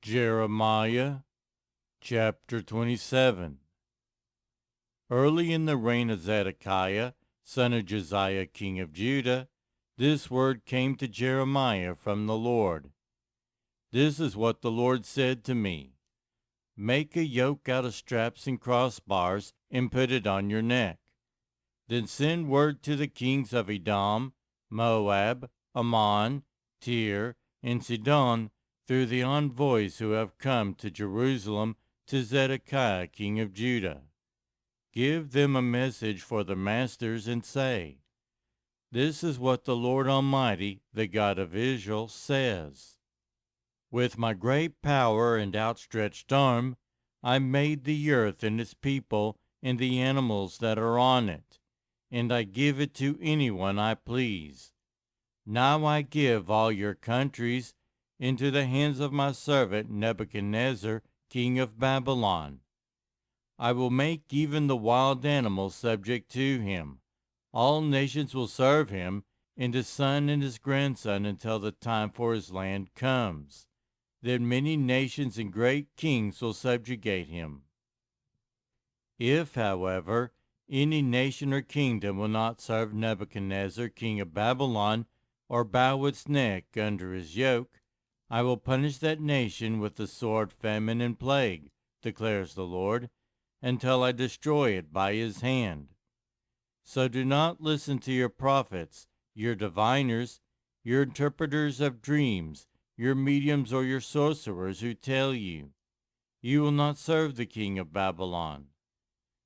Jeremiah chapter 27. Early in the reign of Zedekiah, son of Josiah, king of Judah, this word came to Jeremiah from the Lord. This is what the Lord said to me. Make a yoke out of straps and crossbars and put it on your neck. Then send word to the kings of Edom, Moab, Ammon, Tyre, and Sidon through the envoys who have come to Jerusalem to Zedekiah king of Judah. Give them a message for the masters and say, This is what the Lord Almighty, the God of Israel, says. With my great power and outstretched arm, I made the earth and its people and the animals that are on it, and I give it to anyone I please. Now I give all your countries into the hands of my servant Nebuchadnezzar, king of Babylon. I will make even the wild animals subject to him. All nations will serve him, and his son and his grandson until the time for his land comes. Then many nations and great kings will subjugate him. If, however, any nation or kingdom will not serve Nebuchadnezzar, king of Babylon, or bow its neck under his yoke, I will punish that nation with the sword, famine, and plague, declares the Lord, until I destroy it by his hand. So do not listen to your prophets, your diviners, your interpreters of dreams, your mediums or your sorcerers who tell you, You will not serve the king of Babylon.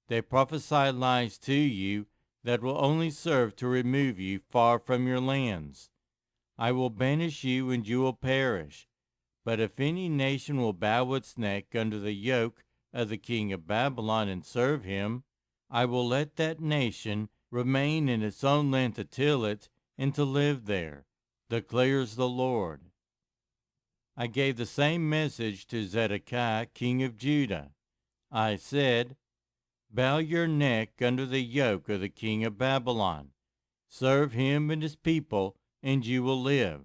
They prophesy lies to you that will only serve to remove you far from your lands. I will banish you and you will perish. But if any nation will bow its neck under the yoke of the king of Babylon and serve him, I will let that nation remain in its own land to till it and to live there, declares the Lord. I gave the same message to Zedekiah, king of Judah. I said, Bow your neck under the yoke of the king of Babylon. Serve him and his people, and you will live.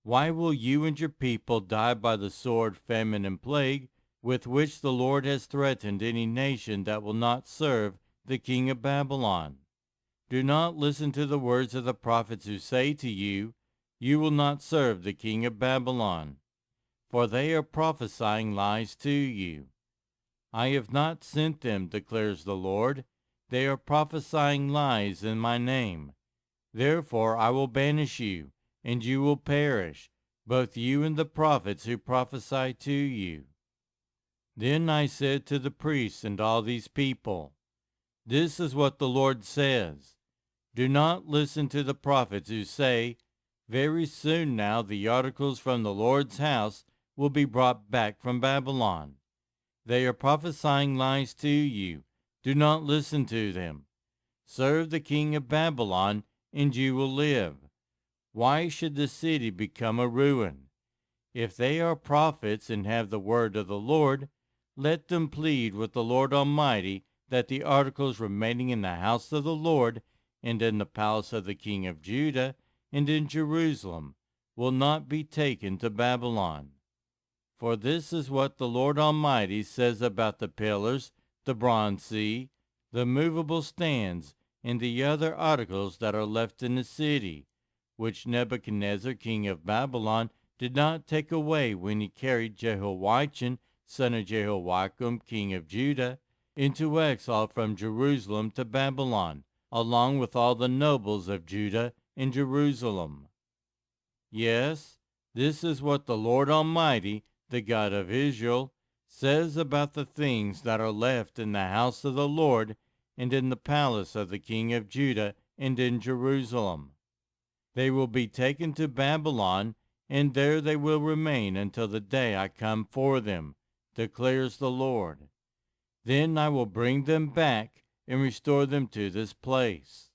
Why will you and your people die by the sword, famine, and plague with which the Lord has threatened any nation that will not serve the king of Babylon? Do not listen to the words of the prophets who say to you, You will not serve the king of Babylon, for they are prophesying lies to you. I have not sent them, declares the Lord. They are prophesying lies in my name. Therefore I will banish you, and you will perish, both you and the prophets who prophesy to you. Then I said to the priests and all these people, This is what the Lord says. Do not listen to the prophets who say, Very soon now the articles from the Lord's house will be brought back from Babylon. They are prophesying lies to you. Do not listen to them. Serve the king of Babylon, and you will live. Why should the city become a ruin? If they are prophets and have the word of the Lord, let them plead with the Lord Almighty that the articles remaining in the house of the Lord and in the palace of the king of Judah and in Jerusalem will not be taken to Babylon. For this is what the Lord Almighty says about the pillars, the bronze sea, the movable stands, and the other articles that are left in the city, which Nebuchadnezzar king of Babylon did not take away when he carried Jehoiachin son of Jehoiakim king of Judah into exile from Jerusalem to Babylon, along with all the nobles of Judah and Jerusalem. Yes, this is what the Lord Almighty, the God of Israel, says about the things that are left in the house of the Lord and in the palace of the king of Judah and in Jerusalem. They will be taken to Babylon, and there they will remain until the day I come for them, declares the Lord. Then I will bring them back and restore them to this place.